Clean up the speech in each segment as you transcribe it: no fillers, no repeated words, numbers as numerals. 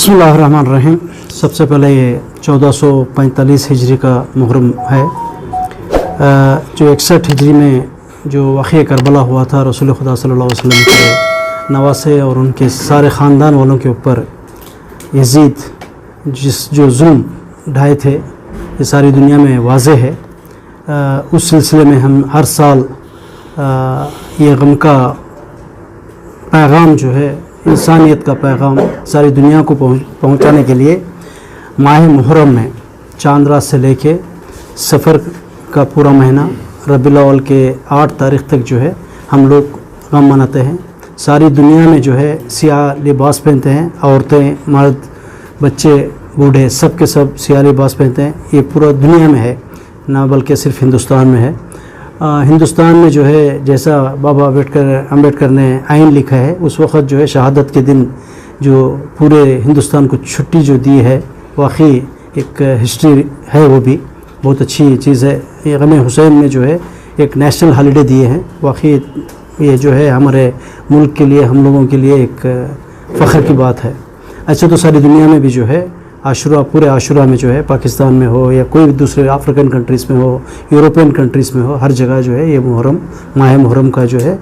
बिस्मिल्लाहिर्रहमानिर्रहीम। सबसे पहले ये 1445 हिजरी का मुहर्रम है, जो 61 हिजरी में जो वाक़या करबला हुआ था। रसूल खुदा सल्लल्लाहु अलैहि वसल्लम के नवासे और उनके सारे ख़ानदान वालों के ऊपर यजीद जो जुल्म ढाए थे, ये सारी दुनिया में वाज़े है। उस सिलसिले में हम हर साल ये गम का पैगाम जो है, इंसानियत का पैगाम सारी दुनिया को पहुंचाने के लिए माह मुहर्रम में चांद रात से लेके सफ़र का पूरा महीना रबीउल अव्वल के 8 तारीख़ तक जो है हम लोग गम मनाते हैं। सारी दुनिया में जो है सियाह लिबास पहनते हैं, औरतें, मर्द, बच्चे, बूढ़े, सब के सब सियाह लिबास पहनते हैं। ये पूरा दुनिया में है, ना बल्कि सिर्फ हिंदुस्तान में है। हिंदुस्तान में जो है जैसा बाबा अम्बेडकर ने आइन लिखा है, उस वक़्त जो है शहादत के दिन जो पूरे हिंदुस्तान को छुट्टी जो दी है, वाकई एक हिस्ट्री है, वो भी बहुत अच्छी चीज़ है। ये गम हुसैन में जो है एक नेशनल हॉलीडे दिए हैं, वाकई ये जो है हमारे मुल्क के लिए, हम लोगों के लिए एक फ़ख्र की बात है। अच्छा, तो सारी दुनिया में भी जो है आशुरा, पूरे आशुरा में जो है, पाकिस्तान में हो या कोई भी दूसरे अफ्रीकन कंट्रीज़ में हो, यूरोपियन कंट्रीज़ में हो, हर जगह जो है ये मुहर्रम, माह मुहर्रम का जो है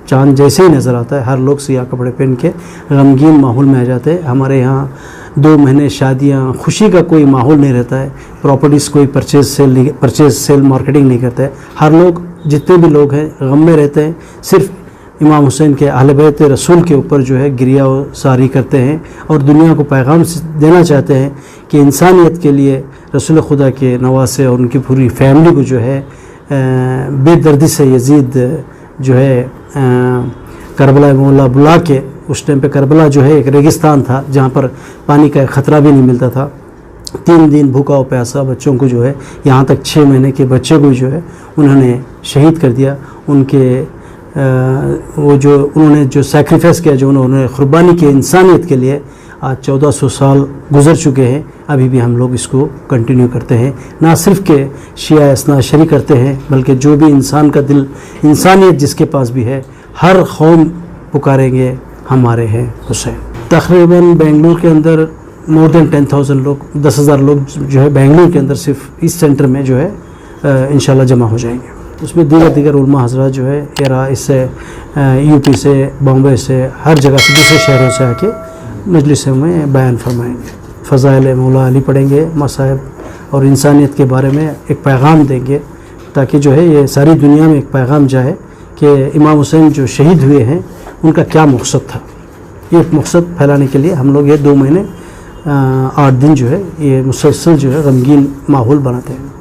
चाँद जैसे ही नज़र आता है, हर लोग सियाह कपड़े पहन के गमगीन माहौल में आ जाते हैं। हमारे यहाँ 2 महीने शादियाँ, खुशी का कोई माहौल नहीं रहता है। प्रॉपर्टीज़ कोई परचेज़ सेल मार्केटिंग नहीं करता है। हर लोग, जितने भी लोग हैं, गम में रहते हैं। सिर्फ इमाम हुसैन के अहले बैत रसूल के ऊपर जो है गिरिया सारी करते हैं और दुनिया को पैगाम देना चाहते हैं कि इंसानियत के लिए रसूल खुदा के नवासे और उनकी पूरी फैमिली को जो है बेदर्दी से यजीद जो है करबला मोहल्ला बुला के, उस टाइम पे करबला जो है एक रेगिस्तान था जहाँ पर पानी का ख़तरा भी नहीं मिलता था। 3 दिन भूखा और प्यासा बच्चों को जो है, यहाँ तक 6 महीने के बच्चे को जो है उन्होंने शहीद कर दिया। उनके वो जो उन्होंने जो सैक्रिफाइस किया, जो उन्होंने कुर्बानी की इंसानियत के लिए, आज 1400 साल गुज़र चुके हैं, अभी भी हम लोग इसको कंटिन्यू करते हैं। ना सिर्फ के शिया इसना शरी करते हैं, बल्कि जो भी इंसान का दिल, इंसानियत जिसके पास भी है, हर कौम पुकारेंगे हमारे हैं हुसैन। तकरीबन बेंगलुरु के अंदर मोर देन 10,000 लोग, 10,000 लोग जो है बेंगलुरु के अंदर सिर्फ इस सेंटर में जो है इंशाल्लाह जमा हो जाएंगे। उसमें दीगर उलमा हज़रात जो है इससे यूपी से, बॉम्बे से, हर जगह से, दूसरे शहरों से आके मजलिस में बयान फरमाएंगे। फ़ज़ाइल मौला अली पढ़ेंगे, मसाइब और इंसानियत के बारे में एक पैगाम देंगे, ताकि जो है ये सारी दुनिया में एक पैगाम जाए कि इमाम हुसैन जो शहीद हुए हैं उनका क्या मकसद था। ये मकसद फैलाने के लिए हम लोग ये 2 महीने 8 दिन जो है ये मुसलसल जो है गमगीन माहौल बनाते हैं।